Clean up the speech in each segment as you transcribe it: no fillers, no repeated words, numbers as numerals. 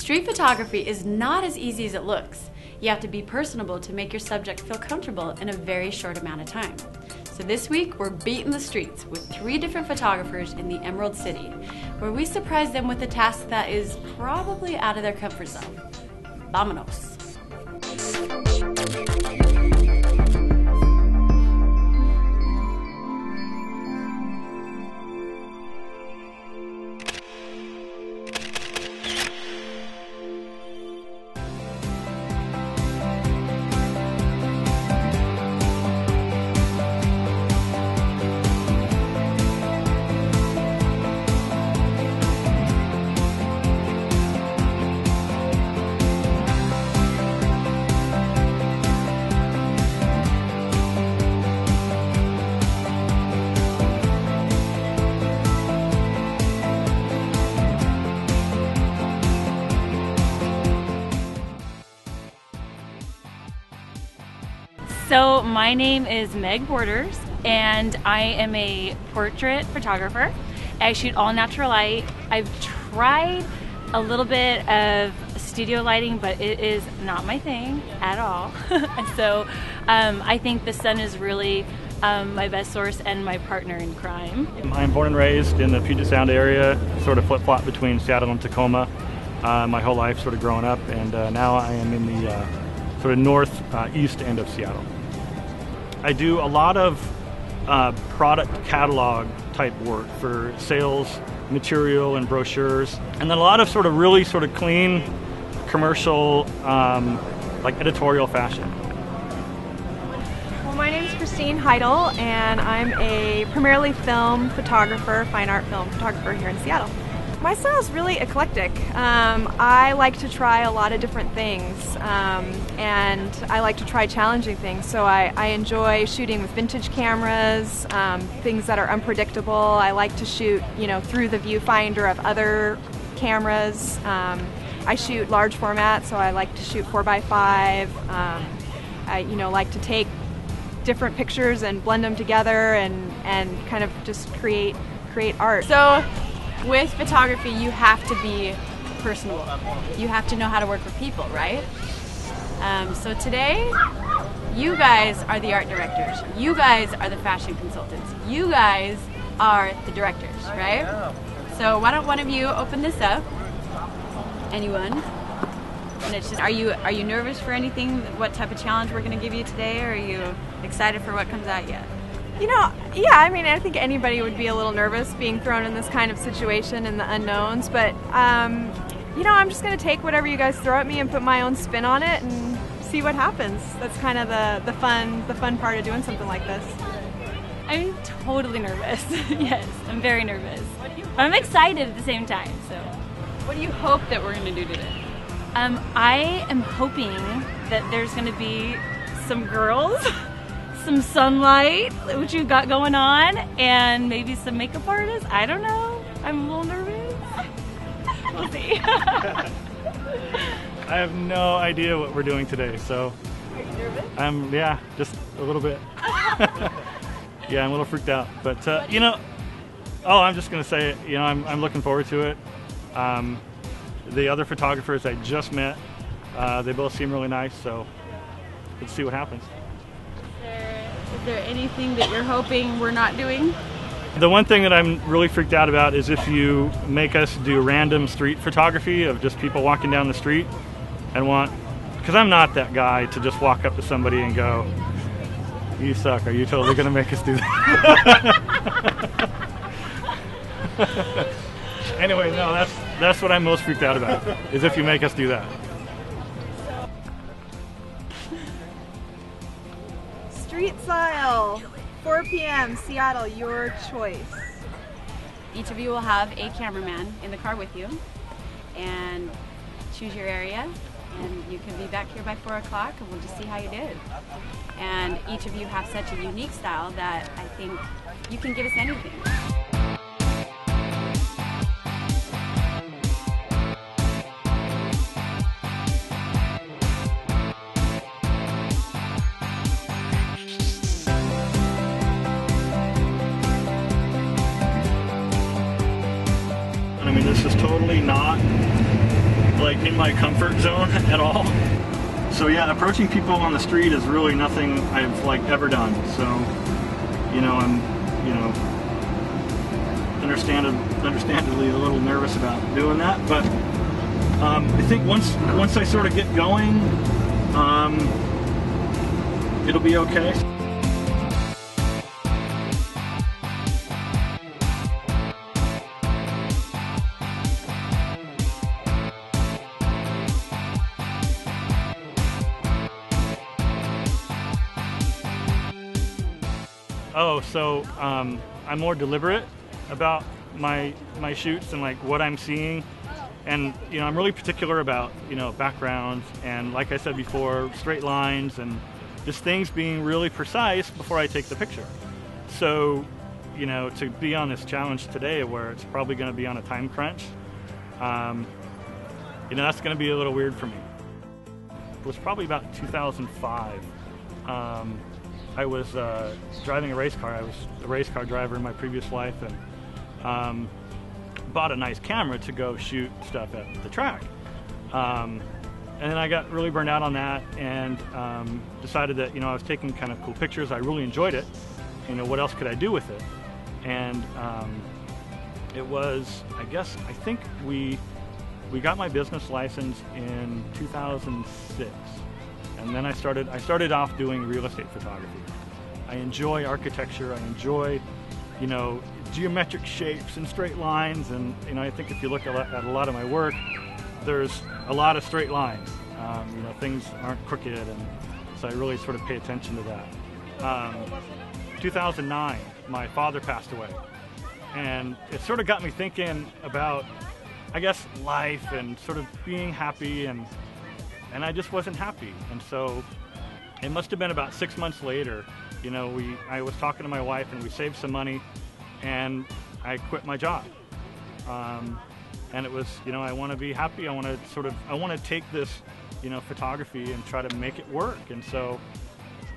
Street photography is not as easy as it looks. You have to be personable to make your subject feel comfortable in a very short amount of time. So this week, we're beating the streets with 3 different photographers in the Emerald City, where we surprise them with a task that is probably out of their comfort zone. Vámonos! So my name is Meg Borders, and I am a portrait photographer. I shoot all natural light. I've tried a little bit of studio lighting, but it is not my thing at all. So I think the sun is really my best source and my partner in crime. I'm born and raised in the Puget Sound area, sort of flip-flop between Seattle and Tacoma my whole life, sort of growing up, and now I am in the sort of northeast end of Seattle. I do a lot of product catalog type work for sales material and brochures, and then a lot of sort of really sort of clean commercial like editorial fashion. Well, my name is Heidel, and I'm a primarily film photographer, fine art film photographer here in Seattle. My style is really eclectic. I like to try a lot of different things, and I like to try challenging things. So I enjoy shooting with vintage cameras, things that are unpredictable. I like to shoot, through the viewfinder of other cameras. I shoot large format, so I like to shoot 4x5. I like to take different pictures and blend them together and kind of just create art. So with photography, you have to be personable. You have to know how to work with people, right? So today, you guys are the art directors. You guys are the fashion consultants. You guys are the directors, right? So why don't one of you open this up? Anyone? And it's just, are you nervous for anything? What type of challenge we're going to give you today? Or are you excited for what comes at you? Yeah, I think anybody would be a little nervous being thrown in this kind of situation in the unknowns, but I'm just going to take whatever you guys throw at me and put my own spin on it and see what happens. That's kind of the fun part of doing something like this. I'm totally nervous. Yes, I'm very nervous. I'm excited at the same time. So, what do you hope that we're going to do today? I am hoping that there's going to be some girls, some sunlight, which you got going on, and maybe some makeup artists. I don't know. I'm a little nervous. We'll see. I have no idea what we're doing today, so. Are you nervous? Yeah, just a little bit. Yeah, I'm a little freaked out, but I'm just gonna say it. I'm looking forward to it. The other photographers I just met, they both seem really nice, so let's see what happens. Is there anything that you're hoping we're not doing? The one thing that I'm really freaked out about is if you make us do random street photography of just people walking down the street and because I'm not that guy to just walk up to somebody and go, "You suck, are you totally going to make us do that?" Anyway, no, that's what I'm most freaked out about, is if you make us do that. Street Style, 4 p.m., Seattle, your choice. Each of you will have a cameraman in the car with you, and choose your area, and you can be back here by 4 o'clock, and we'll just see how you did. And each of you have such a unique style that I think you can give us anything. I mean, this is totally not like in my comfort zone at all. So yeah, approaching people on the street is really nothing I've like ever done. So, you know, I'm, you know, understandably a little nervous about doing that, but I think once I sort of get going, it'll be okay. Oh, so I'm more deliberate about my shoots and like what I'm seeing, and you know, I'm really particular about, you know, backgrounds and, like I said before, straight lines and just things being really precise before I take the picture. So, you know, to be on this challenge today where it's probably going to be on a time crunch, you know, that's going to be a little weird for me. It was probably about 2005. I was driving a race car. I was a race car driver in my previous life, and bought a nice camera to go shoot stuff at the track. And then I got really burned out on that, and decided that, you know, I was taking kind of cool pictures. I really enjoyed it. You know, what else could I do with it? And it was, I think we got my business license in 2006. And then I started off doing real estate photography. I enjoy architecture. I enjoy, you know, geometric shapes and straight lines. And, you know, I think if you look at a lot of my work, there's a lot of straight lines. You know, things aren't crooked, and so I really sort of pay attention to that. 2009, my father passed away, and it sort of got me thinking about, I guess, life and sort of being happy, and I just wasn't happy. And so it must have been about 6 months later, you know, I was talking to my wife, and we saved some money, and I quit my job. And it was, you know, I want to be happy. I want to take this, you know, photography and try to make it work. And so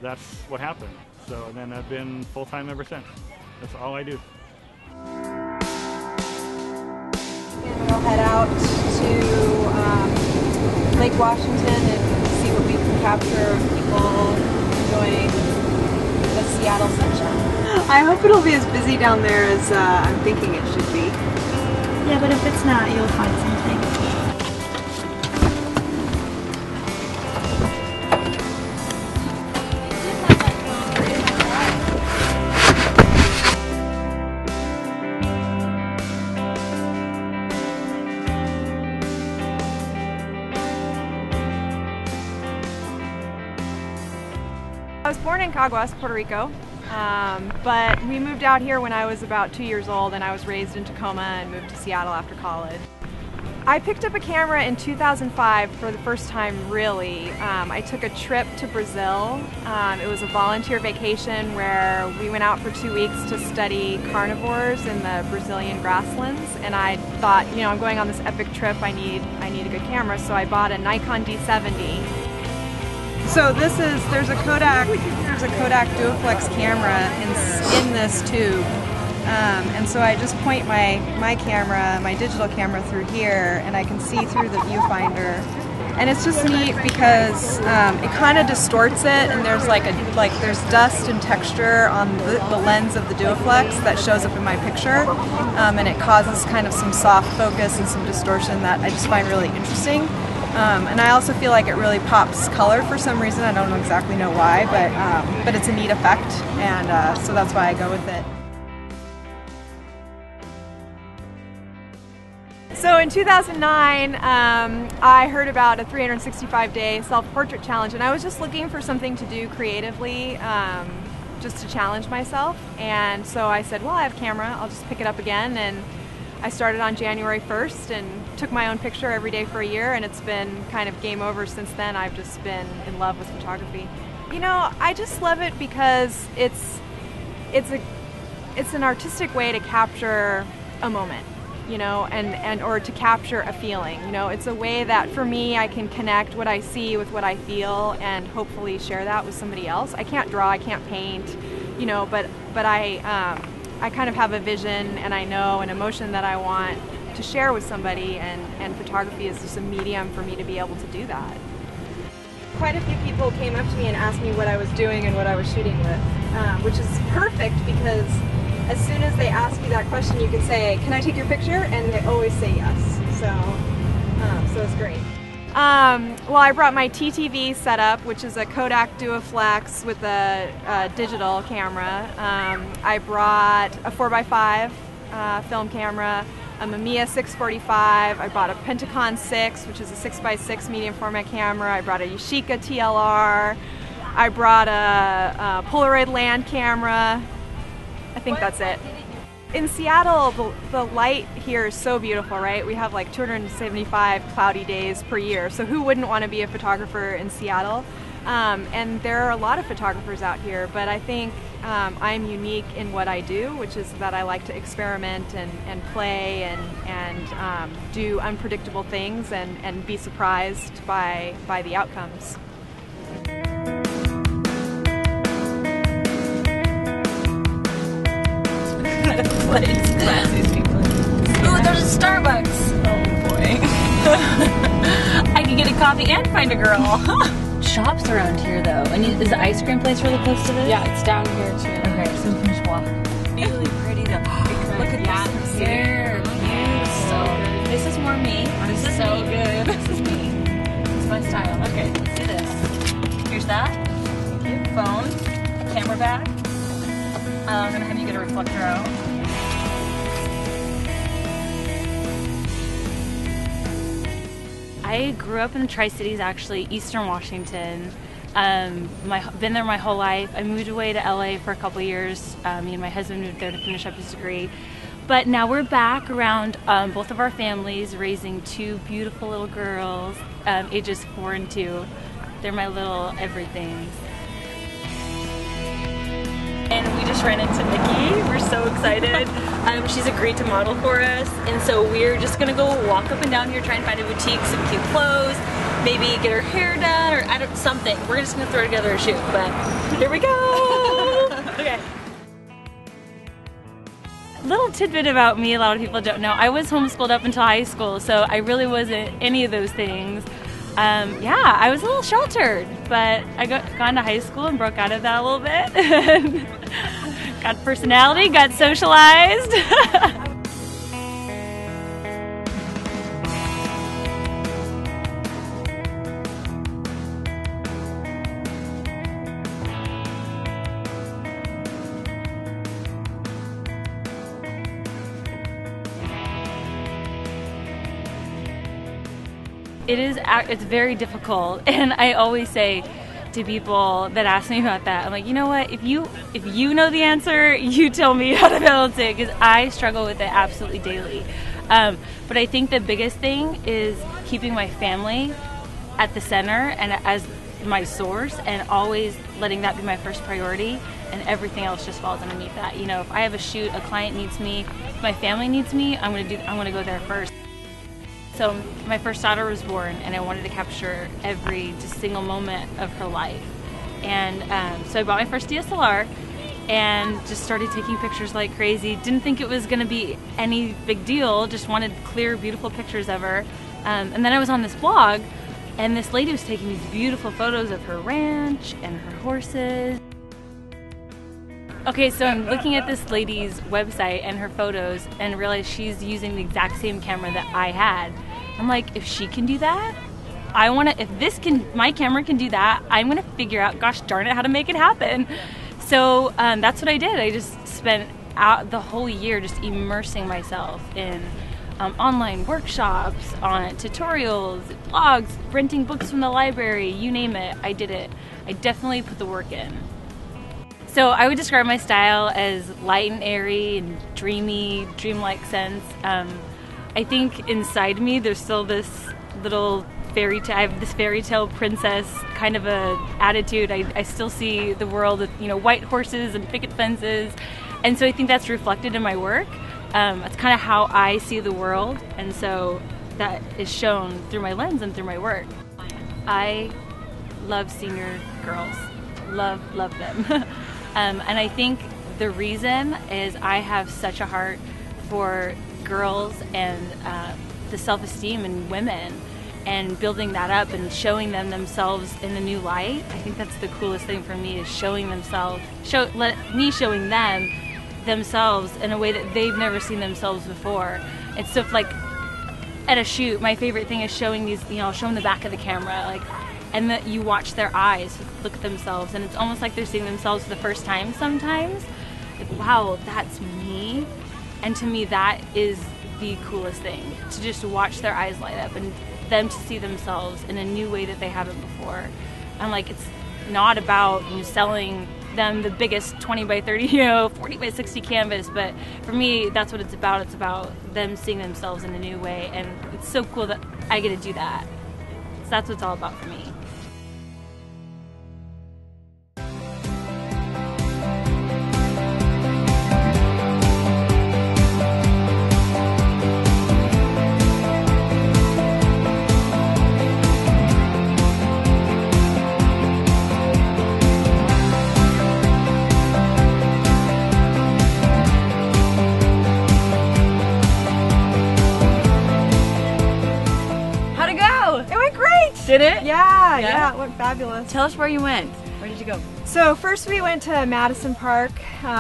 that's what happened. So then I've been full-time ever since. That's all I do. And we'll head out to Lake Washington and see what we can capture of people enjoying the Seattle sunshine. I hope it'll be as busy down there as I'm thinking it should be. Yeah, but if it's not, you'll find something. I was born in Caguas, Puerto Rico, but we moved out here when I was about 2 years old, and I was raised in Tacoma and moved to Seattle after college. I picked up a camera in 2005 for the first time, really. I took a trip to Brazil. It was a volunteer vacation where we went out for 2 weeks to study carnivores in the Brazilian grasslands, and I thought, you know, I'm going on this epic trip, I need a good camera, so I bought a Nikon D70. So there's a Kodak Duoflex camera in this tube, and so I just point my camera, my digital camera, through here, and I can see through the viewfinder, and it's just neat because it kind of distorts it, and there's there's dust and texture on the lens of the Duoflex that shows up in my picture, and it causes kind of some soft focus and some distortion that I just find really interesting. And I also feel like it really pops color for some reason. I don't exactly know why, but it's a neat effect, and so that's why I go with it. So in 2009, I heard about a 365-day self-portrait challenge, and I was just looking for something to do creatively, just to challenge myself. And so I said, well, I have a camera, I'll just pick it up again. And I started on January 1st and took my own picture every day for a year, and it's been kind of game over since then. I've just been in love with photography. You know, I just love it because it's an artistic way to capture a moment, you know, and or to capture a feeling. You know, it's a way that for me I can connect what I see with what I feel and hopefully share that with somebody else. I can't draw, I can't paint, you know, but I kind of have a vision, and I know an emotion that I want to share with somebody, and photography is just a medium for me to be able to do that. Quite a few people came up to me and asked me what I was doing and what I was shooting with, which is perfect because as soon as they ask you that question, you can say, "Can I take your picture?" and they always say yes. So it's great. Well, I brought my TTV setup, which is a Kodak Duoflex with a digital camera. I brought a 4x5 film camera, a Mamiya 645. I bought a Pentacon 6, which is a 6x6 medium format camera. I brought a Yashica TLR. I brought a Polaroid land camera. I think that's it. In Seattle, the light here is so beautiful, right? We have like 275 cloudy days per year, so who wouldn't want to be a photographer in Seattle? And there are a lot of photographers out here, but I think I'm unique in what I do, which is that I like to experiment and play and do unpredictable things and be surprised by the outcomes. Ooh, there's a Starbucks. Oh boy. I could get a coffee and find a girl. Shops around here though. And is the ice cream place really close to this? Yeah, it's down here too. Okay, so we can just walk. Really pretty though. Look at this here. Beautiful. This is more me. This is so good. This is me. It's my style. Okay, let's do this. Here's that. Thank you. Phone. Camera bag. I'm gonna have you get a reflector out. I grew up in the Tri-Cities, actually, Eastern Washington. Been there my whole life. I moved away to LA for a couple years. Me and my husband moved there to finish up his degree. But now we're back around both of our families, raising two beautiful little girls, ages 4 and 2. They're my little everythings. And we just ran into Nikki. We're so excited. She's agreed to model for us, and so we're just gonna go walk up and down here, try and find a boutique, some cute clothes, maybe get her hair done, or something. We're just gonna throw together a shoot, but here we go. Okay. Little tidbit about me a lot of people don't know. I was homeschooled up until high school, so I really wasn't any of those things. Yeah, I was a little sheltered, but I got into high school and broke out of that a little bit. Got personality, got socialized. It's very difficult, and I always say to people that ask me about that, I'm like, you know what, if you know the answer, you tell me how to balance it, because I struggle with it absolutely daily. But I think the biggest thing is keeping my family at the center and as my source, and always letting that be my first priority, and everything else just falls underneath that. You know, if I have a shoot, a client needs me, if my family needs me, I'm gonna go there first. So my first daughter was born, and I wanted to capture every just single moment of her life. And so I bought my first DSLR and just started taking pictures like crazy. Didn't think it was going to be any big deal, just wanted clear, beautiful pictures of her. And then I was on this blog, and this lady was taking these beautiful photos of her ranch and her horses. Okay, so I'm looking at this lady's website and her photos and realize she's using the exact same camera that I had. I'm like, if she can do that, if my camera can do that, I'm gonna figure out, gosh darn it, how to make it happen. So that's what I did. I just spent the whole year just immersing myself in online workshops, on tutorials, blogs, renting books from the library, you name it, I did it. I definitely put the work in. So I would describe my style as light and airy and dreamy, dreamlike sense. I think inside me there's still this little fairy tale. I have this fairy tale princess kind of a attitude. I still see the world with, you know, white horses and picket fences, and so I think that's reflected in my work. That's kind of how I see the world, and so that is shown through my lens and through my work. I love senior girls. Love them. And I think the reason is I have such a heart for girls and the self-esteem in women, and building that up and showing them themselves in a new light. I think that's the coolest thing for me, is showing themselves, showing them themselves in a way that they've never seen themselves before. It's stuff like at a shoot, my favorite thing is showing these, showing the back of the camera, like, and that you watch their eyes look at themselves, and it's almost like they're seeing themselves for the first time sometimes. Like, wow, that's me. And to me, that is the coolest thing, to just watch their eyes light up and them to see themselves in a new way that they haven't before. And like, it's not about selling them the biggest 20 by 30, 40 by 60 canvas, but for me, that's what it's about. It's about them seeing themselves in a new way, and it's so cool that I get to do that. So that's what it's all about for me. Did it? Yeah, it went fabulous. Tell us where you went. Where did you go? So first we went to Madison Park,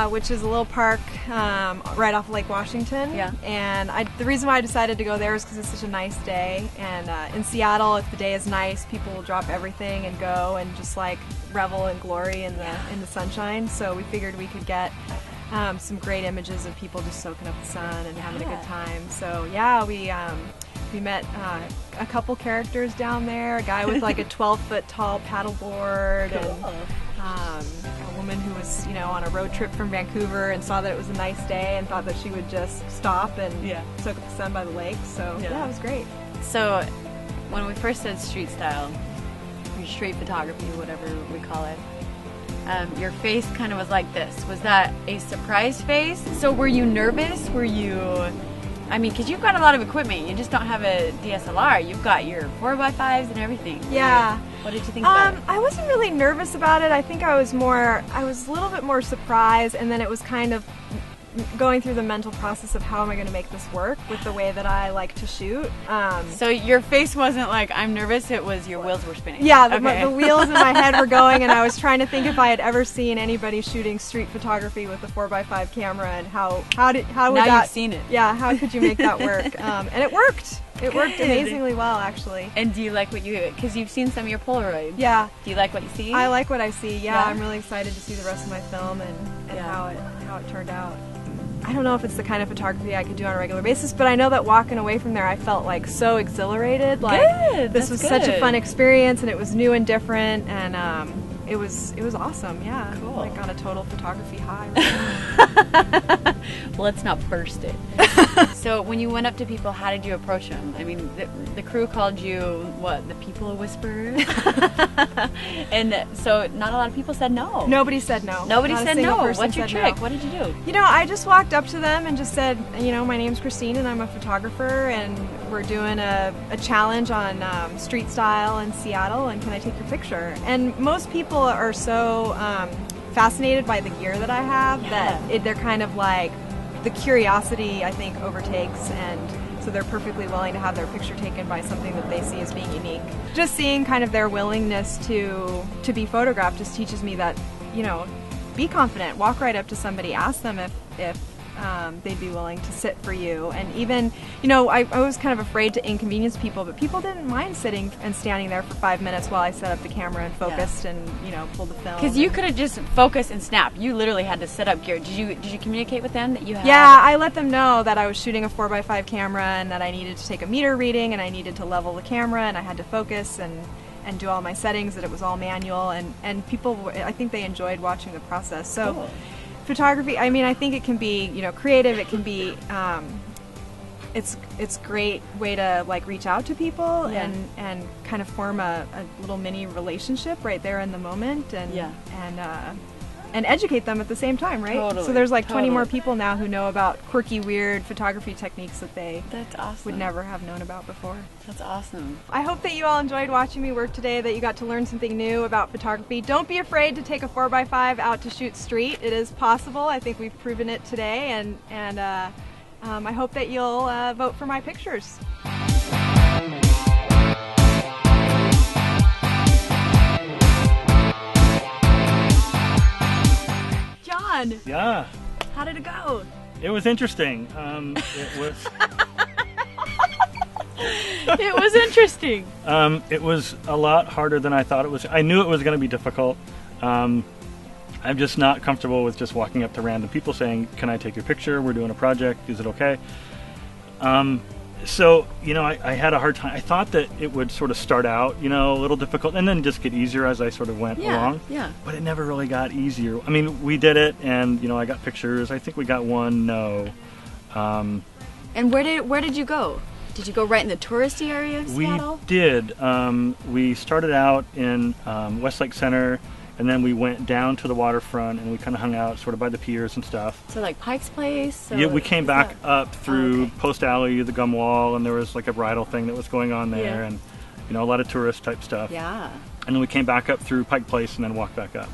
which is a little park right off of Lake Washington. Yeah. And the reason why I decided to go there is because it's such a nice day. And in Seattle, if the day is nice, people will drop everything and go and just like revel in glory in the sunshine. So we figured we could get some great images of people just soaking up the sun and having a good time. So yeah, we met a couple characters down there, a guy with like a 12-foot tall paddleboard, cool. And a woman who was, on a road trip from Vancouver and saw that it was a nice day and thought that she would just stop and soak up the sun by the lake. So yeah, it was great. So when we first said street style, or street photography, whatever we call it, your face kind of was like this. Was that a surprise face? So were you nervous? Were you... I mean, because you've got a lot of equipment. You just don't have a DSLR. You've got your 4x5s and everything. Yeah. What did you think about it? I wasn't really nervous about it. I think I was a little bit more surprised, and then it was kind of going through the mental process of how am I going to make this work with the way that I like to shoot. So your face wasn't like, I'm nervous, it was your wheels were spinning. Yeah, the wheels in my head were going, and I was trying to think if I had ever seen anybody shooting street photography with a 4x5 camera, and how would now that... you've seen it. Yeah, how could you make that work? And it worked. It worked amazingly well, actually. And do you like what because you've seen some of your Polaroids. Yeah. Do you like what you see? I like what I see, yeah. I'm really excited to see the rest of my film and how it turned out. I don't know if it's the kind of photography I could do on a regular basis, but I know that walking away from there I felt like so exhilarated. Like this was such a fun experience, and it was new and different, and it was awesome. Yeah, cool. Like on a total photography high. Well, let's not burst it. So when you went up to people, how did you approach them? I mean, the crew called you what? The people whisperer. And so not a lot of people said no. Nobody said no. Nobody Not a said single no. person What's your said trick? no. What did you do? I just walked up to them and just said, my name's Christine and I'm a photographer, and we're doing a challenge on street style in Seattle, and can I take your picture? And most people are so fascinated by the gear that I have that they're kind of like, the curiosity I think overtakes, and so they're perfectly willing to have their picture taken by something that they see as being unique. Just seeing kind of their willingness to be photographed just teaches me that, be confident, walk right up to somebody, ask them if they'd be willing to sit for you. And even, I was kind of afraid to inconvenience people, but people didn't mind sitting and standing there for 5 minutes while I set up the camera and focused and, pulled the film. Because you could have just focused and snapped. You literally had to set up gear. Did you communicate with them that you had? Yeah, I let them know that I was shooting a 4x5 camera and that I needed to take a meter reading and I needed to level the camera and I had to focus and do all my settings, that it was all manual, and people, I think they enjoyed watching the process. So. Cool. Photography, I mean, I think it can be, creative. It can be, it's great way to like reach out to people and kind of form a little mini relationship right there in the moment, and educate them at the same time, right? Totally, so there's like 20 more people now who know about quirky, weird photography techniques that they would never have known about before. That's awesome. I hope that you all enjoyed watching me work today, that you got to learn something new about photography. Don't be afraid to take a 4x5 out to shoot street. It is possible. I think we've proven it today, and I hope that you'll vote for my pictures. John, Yeah, how did it go? it was interesting. It was. It was interesting. It was a lot harder than I thought it was. I knew it was going to be difficult. I'm just not comfortable with just walking up to random people saying, "Can I take your picture? We're doing a project. Is it okay?" So, I had a hard time. I thought that it would sort of start out, a little difficult and then just get easier as I sort of went along. Yeah. But it never really got easier. I mean, we did it and, I got pictures. I think we got one no. And where did you go? Did you go right in the touristy area of Seattle? We did. We started out in Westlake Center, and then we went down to the waterfront, and we kind of hung out sort of by the piers and stuff. So like Pike's Place? Yeah, we came back up through okay. Post Alley, the Gum Wall, and there was like a bridal thing that was going on there, Yeah. and a lot of tourist type stuff. Yeah. And then we came back up through Pike Place and then walked back up.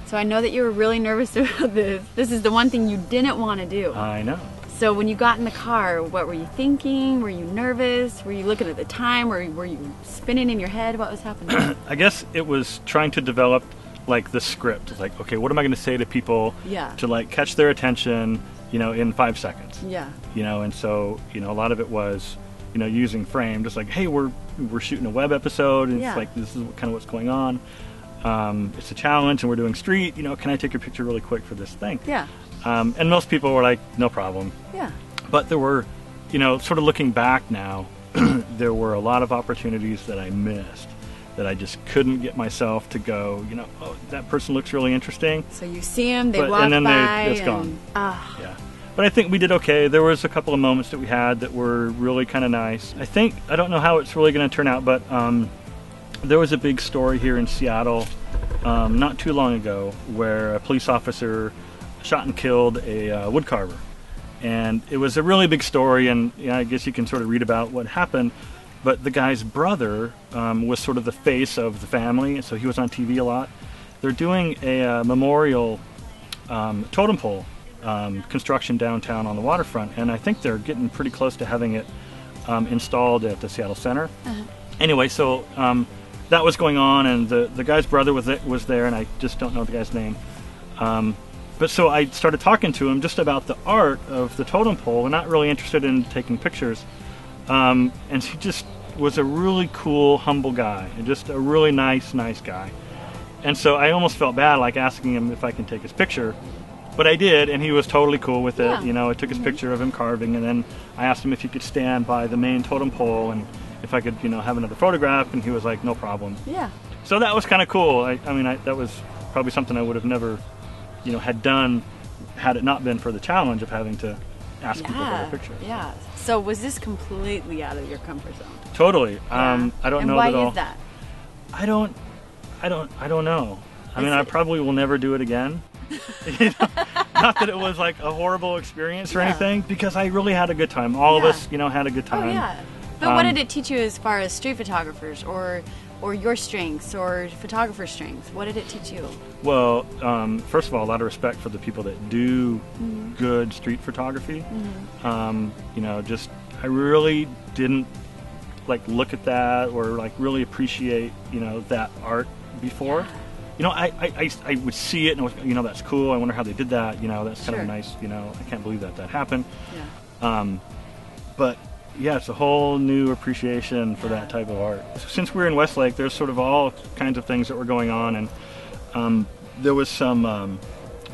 So I know that you were really nervous about this. This is the one thing you didn't want to do. I know. So when you got in the car, what were you thinking? Were you nervous? Were you looking at the time? Were you spinning in your head? What was happening? I guess it was trying to develop like the script. It's like, okay, what am I going to say to people Yeah. to like catch their attention, in 5 seconds? Yeah. And so, a lot of it was, using frame, just like, hey, we're shooting a web episode, and Yeah. it's like, this is kind of what's going on. It's a challenge, and we're doing street, can I take a picture really quick for this thing? Yeah. And most people were like, no problem. Yeah. But there were, sort of looking back now, there were a lot of opportunities that I missed, that I just couldn't get myself to go, oh, that person looks really interesting. So you see them, they But- walk and then by, it's gone. Ah. Yeah. But I think we did okay. There was a couple of moments that we had that were really kind of nice. I don't know how it's really going to turn out, but there was a big story here in Seattle not too long ago where a police officer shot and killed a wood carver. And it was a really big story, and I guess you can sort of read about what happened. But the guy's brother was sort of the face of the family, so he was on TV a lot. They're doing a memorial totem pole construction downtown on the waterfront, and I think they're getting pretty close to having it installed at the Seattle Center. Anyway, so that was going on, and the guy's brother was there, and I just don't know the guy's name. But so I started talking to him just about the art of the totem pole, and not really interested in taking pictures. And he just was a really cool, humble guy, and just a really nice guy. And so I almost felt bad, like asking him if I can take his picture. But I did, and he was totally cool with it. Yeah. I took his picture of him carving, and then I asked him if he could stand by the main totem pole and if I could, have another photograph, and he was like, no problem. Yeah. So that was kind of cool. That was probably something I would have never, had done had it not been for the challenge of having to ask people for their pictures. Yeah. So was this completely out of your comfort zone? Totally. Yeah. I don't and know why at all. is that? I don't know. I probably will never do it again. Not that it was like a horrible experience or anything, because I really had a good time. All of us, had a good time. Oh yeah. But what did it teach you as far as street photographers or your strengths or photographer strengths? What did it teach you? Well, first of all, a lot of respect for the people that do good street photography. I really didn't look at that or really appreciate that art before. I would see it and I was, that's cool. I wonder how they did that. That's kind of nice. I can't believe that happened. Yeah. But yeah, it's a whole new appreciation for that type of art. Since we're in Westlake, there's sort of all kinds of things that were going on, and there was some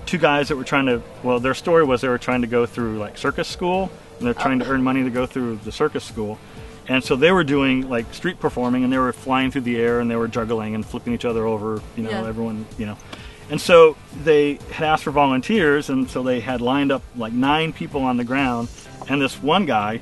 two guys that were trying to. Well, their story was they were trying to go through circus school, and they're trying to earn money to go through the circus school. And so they were doing street performing, and they were flying through the air, and they were juggling and flipping each other over. Everyone, And so they had asked for volunteers, and so they had lined up 9 people on the ground, and this one guy.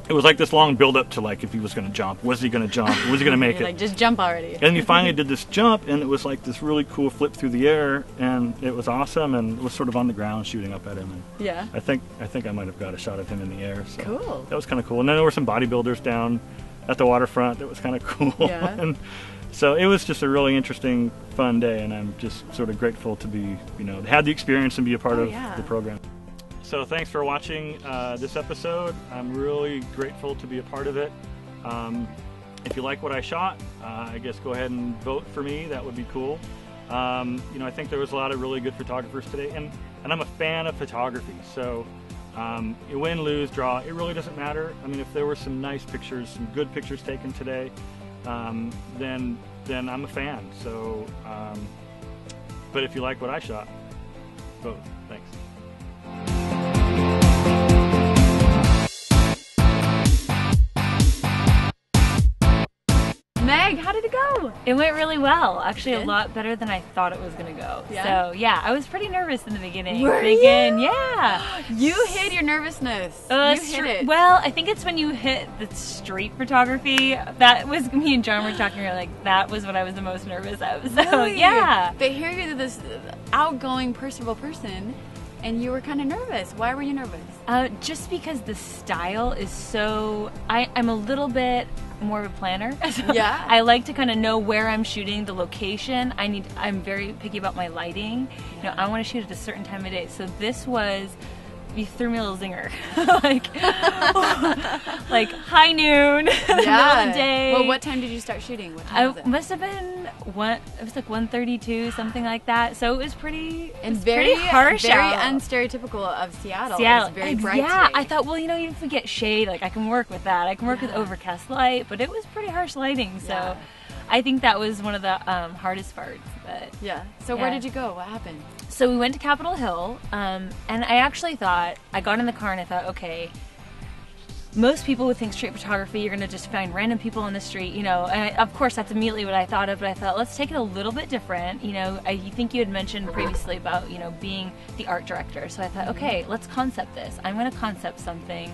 It was this long build up to if he was going to jump. Was he going to jump? Was he going to make it? Just jump already. And he finally did this jump, and it was this really cool flip through the air, and it was awesome, and it was sort of on the ground shooting up at him. And Yeah. I think I might have got a shot of him in the air. So Cool. That was kind of cool. And then there were some bodybuilders down at the waterfront. That was kind of cool. Yeah. And so it was just a really interesting, fun day, and I'm just sort of grateful to be, had the experience and be a part of the program. So thanks for watching this episode. I'm really grateful to be a part of it. If you like what I shot, I guess go ahead and vote for me. That would be cool. You know, I think there was a lot of really good photographers today, and I'm a fan of photography. So you win, lose, draw, it really doesn't matter. I mean, if there were some nice pictures, some good pictures taken today, then I'm a fan. So, but if you like what I shot, vote. Thanks. Meg, how did it go? It went really well. Actually, Good? a lot better than I thought it was gonna go. Yeah? So yeah, I was pretty nervous in the beginning. Were thinking, you? yeah. You hid your nervousness. You hid it. Well, I think it's when you hit the street photography. That was me and John were talking. We were like, that was what I was the most nervous of. So Really? yeah. But here you're this outgoing, personable person, and you were kind of nervous. Why were you nervous? Just because the style is so. I'm a little bit more of a planner. Yeah. I like to kind of know where I'm shooting, the location. I'm very picky about my lighting. You know, I want to shoot at a certain time of day. So this was, you threw me a little zinger. like high noon, the middle of the day. Well, what time did you start shooting? What time was it? Must have been it was like 1:32, something like that. So it was pretty, very pretty harsh very out. unstereotypical of Seattle. Seattle. It was very bright Yeah, today. I thought, well, you know, even if we get shade, like I can work with that. I can work with overcast light, but it was pretty harsh lighting. So Yeah. I think that was one of the hardest parts. But Yeah. So where Yeah. did you go? What happened? so we went to Capitol Hill, and I actually thought, I got in the car and I thought, okay, most people would think street photography, you're going to just find random people on the street, you know, and of course that's immediately what I thought of, but I thought, let's take it a little bit different. You know, I think you had mentioned previously about, you know, being the art director, so I thought, okay, let's concept this. I'm going to concept something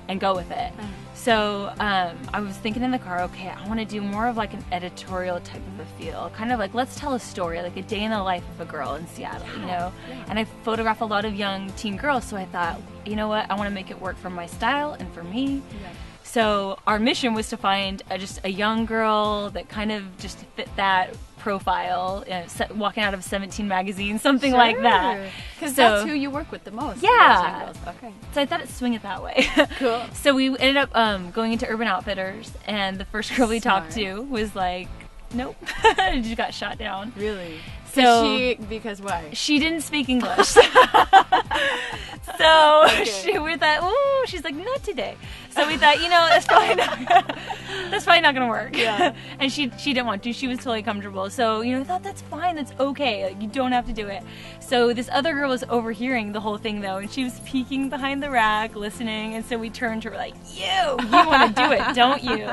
and go with it. So I was thinking in the car, okay, I want to do more of like an editorial type of a feel, kind of like, let's tell a story, like a day in the life of a girl in Seattle, you know. And I photograph a lot of young teen girls, so I thought, you know what, I want to make it work for my style and for me. So our mission was to find just a young girl that kind of just fit that profile, walking out of 17 magazine, something like that. Because So- that's who you work with the most. Yeah. those young girls. Okay. So I thought it'd swing it that way. Cool. So we ended up going into Urban Outfitters, and the first girl we talked to was like, nope, she got shot down. Really? So Because why? she didn't speak English. So we thought, ooh, she's like, not today. So we thought, you know, that's probably not gonna work. Yeah. And she didn't want to. She was totally comfortable. So, you know, I thought that's fine, that's okay. Like, you don't have to do it. So this other girl was overhearing the whole thing though, and she was peeking behind the rack, listening. And so we turned to her like, you want to do it, don't you?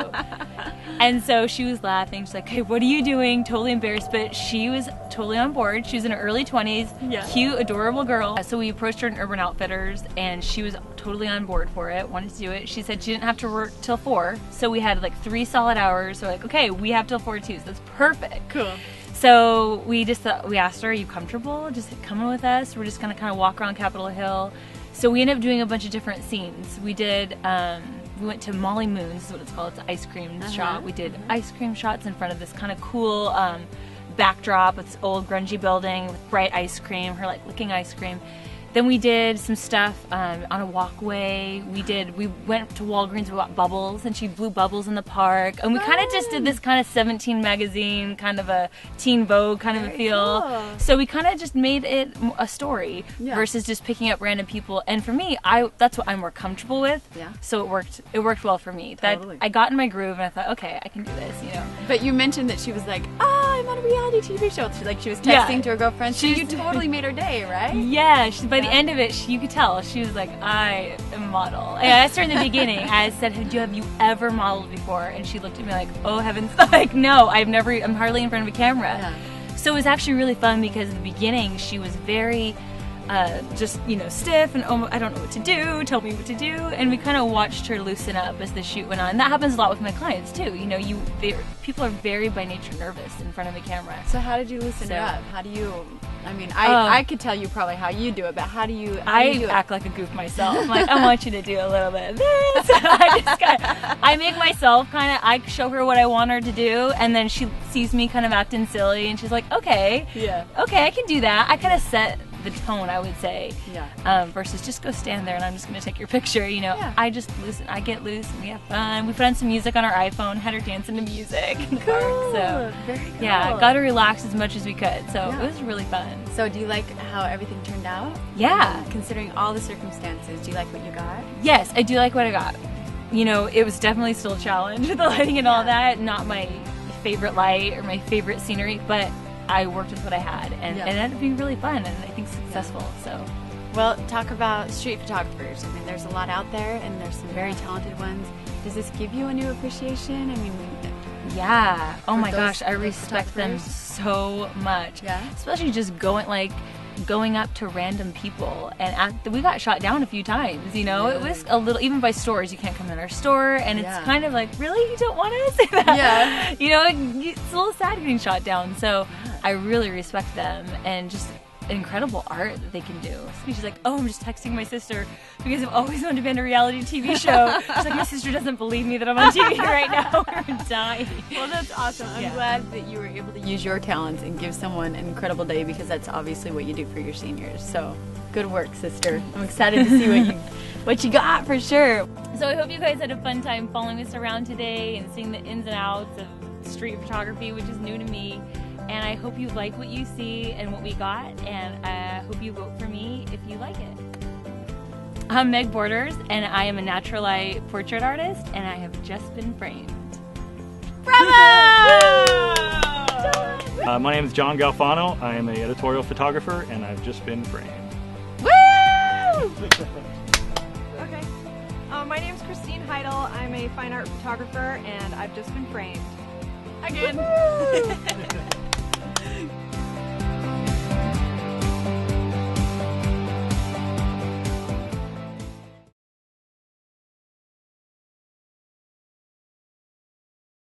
And so she was laughing. She's like, hey, what are you doing? Totally embarrassed, but she was totally on board. She was in her early 20s, cute, adorable girl. So we approached her in Urban Outfitters, and she was totally on board for it, wanted to do it. She said she didn't have to work till 4, so we had like 3 solid hours. So like, okay, we have till 4 too, so that's perfect. Cool. So we just thought, we asked her, are you comfortable just coming with us? We're just gonna kind of walk around Capitol Hill. So we ended up doing a bunch of different scenes. We did, we went to Molly Moon's, is what it's called. It's an ice cream shop. We did ice cream shots in front of this kind of cool backdrop with this old grungy building with bright ice cream, her like licking ice cream. Then we did some stuff on a walkway. We went to Walgreens, we bought bubbles, and she blew bubbles in the park. And we kind of just did this kind of 17 magazine, kind of a Teen Vogue kind of a feel. Cool. So we kind of just made it a story versus just picking up random people. And for me, that's what I'm more comfortable with. Yeah. So it worked well for me. Totally. I got in my groove and I thought, okay, I can do this, you know. But you mentioned that she was like, I'm on a reality TV show. She was texting to her girlfriend. So you totally made her day, right? Yeah, by the end of it, you could tell she was like, I am a model. I asked her in the beginning, I said, have you ever modeled before? And she looked at me like, oh heavens, like, no, I'm hardly in front of a camera. Yeah. So it was actually really fun because in the beginning she was very just, you know, stiff and I don't know what to do, tell me what to do, and we kind of watched her loosen up as the shoot went on. And that happens a lot with my clients too. You know, people are very by nature nervous in front of a camera. So how did you loosen it up? How do you, I mean, I could tell you probably how you do it, but how do you do it? act like a goof myself. I'm like, I want you to do a little bit of this. I make myself I show her what I want her to do, and then she sees me kind of acting silly, and she's like, okay, I can do that. I kind of set the tone, I would say. Yeah. Versus just go stand there and I'm just going to take your picture. You know, Yeah. I get loose and we have fun. We put on some music on our iPhone, had her dancing to music in the park. So Very cool. yeah, got to relax as much as we could. So Yeah. it was really fun. So do you like how everything turned out? Yeah. Considering all the circumstances, do you like what you got? Yes, I do like what I got. You know, it was definitely still a challenge with the lighting and all that. Not my favorite light or my favorite scenery, but I worked with what I had, and Yeah. it ended up being really fun and I think successful. So, Well, talk about street photographers. I mean, there's a lot out there, and there's some very talented ones. Does this give you a new appreciation? I mean, yeah. Oh For my those- gosh, I those respect them photographers? so much. Yeah? Especially just going up to random people, and we got shot down a few times. You know, it was a little, even by stores. You can't come in our store, and Yeah. it's kind of like, really, you don't want to say that? Yeah. You know, it's a little sad getting shot down. So I really respect them, and just incredible art that they can do. She's like, oh, I'm just texting my sister because I've always wanted to be on a reality TV show. She's like, my sister doesn't believe me that I'm on TV right now. We're dying. Well, that's awesome. I'm Yeah. glad that you were able to use your talents and give someone an incredible day, because that's obviously what you do for your seniors. So, good work, sister. I'm excited to see what you got for sure. So I hope you guys had a fun time following us around today and seeing the ins and outs of street photography, which is new to me. And I hope you like what you see and what we got, and I hope you vote for me if you like it. I'm Meg Borders, and I am a natural light portrait artist, and I have just been framed. My name is John Galfano. I am an editorial photographer, and I've just been framed. Woo! Okay. My name's Christine Heidel. I'm a fine art photographer, and I've just been framed. Again.